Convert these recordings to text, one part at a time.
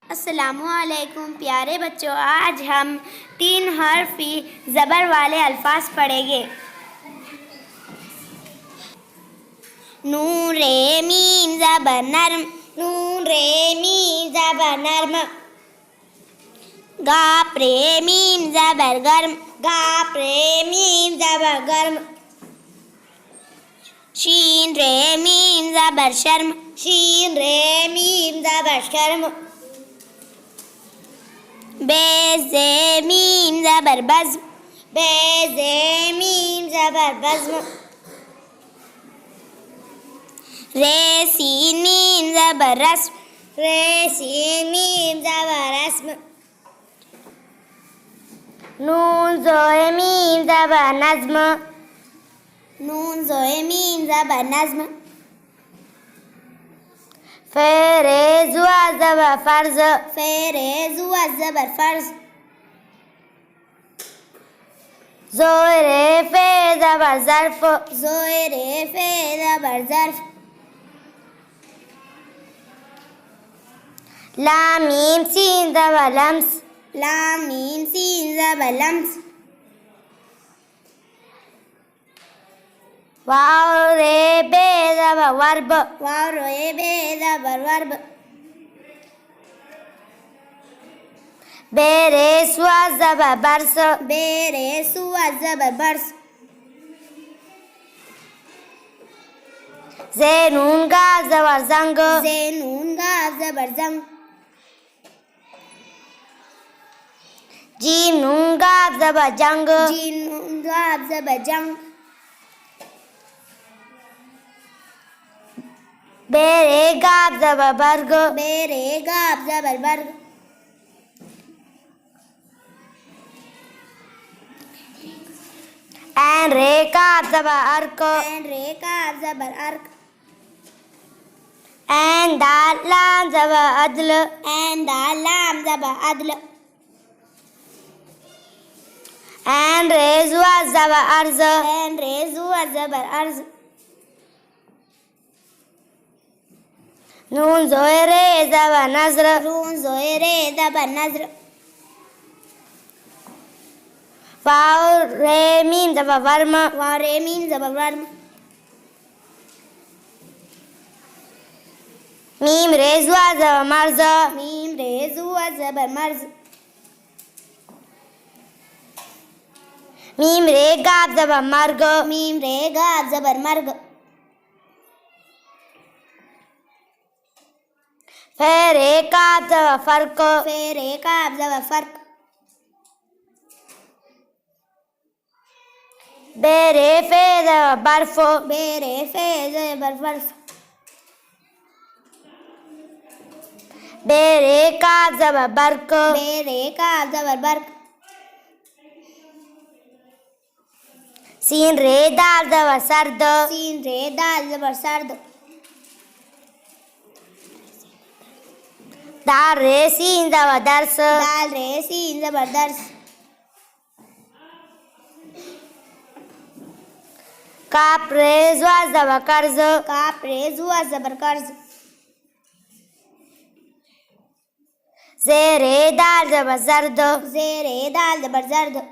अस्सलामुअलैकुम प्यारे बच्चों, आज हम 3 हर्फी ज़बर वाले अल्फाज पढ़ेंगे। नून रे मीम ज़बर नर्म, नून रे मीम ज़बर नर्म। गाप रे मीम ज़बर गर्म, गाप रे मीम ज़बर गर्म। शीन रे मीम ज़बर शर्म, शीन रे मीम ज़बर शर्म। बेज़े मीम ज़बर बज़्म, बेज़े मीम ज़बर बज़्म। रे सीन मीम ज़बर रस्म, रे सीन मीम ज़बर रस्म। नून ज़ोए मीम ज़बर नज़्म, नून ज़ोए मीम ज़बर नज़्म। फेरे ज़ुआ ज़बर फ़र्ज़, फेरे ज़ुआ ज़बर फ़र्ज़। ज़ोए रे फे ज़बर ज़र्फ़, ज़ोए रे फे ज़बर ज़र्फ़। लाम मीम सीन ज़बर लम्स, लाम मीम सीन ज़बर लम्स। वाव रे बे ज़बर वर्ब, वाव रे बे ज़बर वर्ब। बेरे सुआ ज़बर बर्स, बेरे सुआ ज़बर बर्स। ज़ेनून गाफ ज़बर ज़ंग, ज़ेनून गाफ ज़बर ज़ंग। जीम नून गाफ ज़बर जंग, जीम नून गाफ ज़बर जंग। बेरे गाफ ज़बर बर्ग, बेरे गाफ ज़बर बर्ग। ऐन रे काफ ज़बर अर्क, ऐन रे काफ ज़बर अर्क। ऐन दाल लाम ज़बर अदल, ऐन दाल लाम ज़बर अदल। ऐन रे ज़ुआ ज़बर अर्ज़, ऐन रे ज़ुआ ज़बर अर्ज़। नून ज़ोए रे ज़बर नज़्र, नून ज़ोए रे ज़बर नज़्र। वाव रे मीम ज़बर वर्म, वाव रे मीम ज़बर वर्म। मीम रे ज़ुआ ज़बर मर्ज़, मीम रे ज़ुआ ज़बर मर्ज़। मीम रे गाफ ज़बर मर्ग, मीम रे गाफ ज़बर मर्ग। फे रे काफ ज़बर फ़र्क, फे रे काफ ज़बर फ़र्क। बेरे फे ज़बर बर्फ, बेरे फे ज़बर बर्फ। बेरे काफ ज़बर बर्क, बेरे काफ ज़बर बर्क। सीन रे दाल ज़बर सर्द, सीन रे दाल ज़बर सर्द। दाल रे सीन ज़बर दर्स, दाल रे सीन ज़बर दर्स। काप रे ज़ुआ ज़बर कर्ज़, काप रे ज़ुआ ज़बर कर्ज़। ज़े रे दाल ज़बर ज़र्द, ज़े रे दाल ज़बर ज़र्द।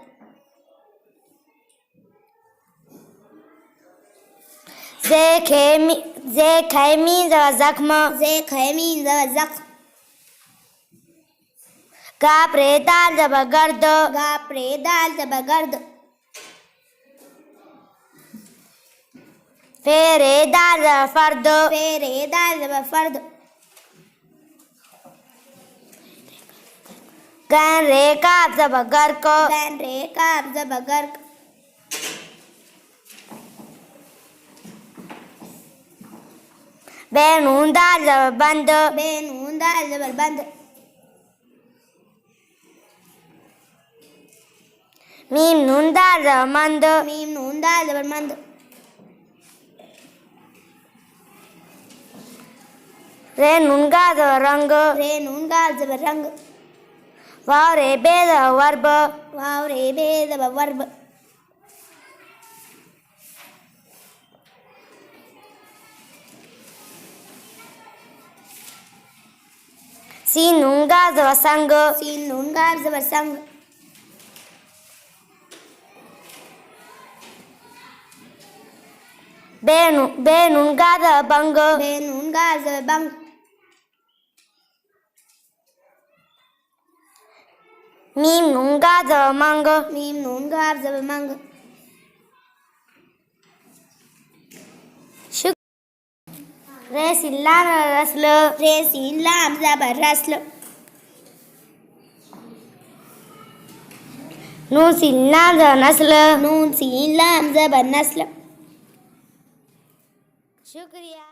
ज़े खे मीम ज़बर ज़ख्म, ज़े खे मीम ज़बर ज़ख्म। गाप रे दाल ज़बर गर्द, गाप रे दाल ज़बर गर्द। फे रे दाल ज़बर फ़र्द, फे रे दाल ज़बर फ़र्द। गैन रे काफ ज़बर गर्क, गैन रे काफ ज़बर गर्क। बे नून दाल ज़बर बंद, बे नून दाल ज़बर बंद। मीम नून दाल ज़बर मंद, मीम नून दाल ज़बर मंद। रे नून गा ज़बर रंग, रे नून गा ज़बर रंग। वाव रे बेद वर्ब वाव रे बेद verb sin nun ga zaba sang sin nun ga zaba sang be nun ga zaba bang be nun ga zaba bang mim nun ga zaba mang mim nun ga zaba mang रे sin lam rasl रे sin lam zabar rasl nun sin lam zabar nasl nun sin lam zabar nasl शुक्रिया।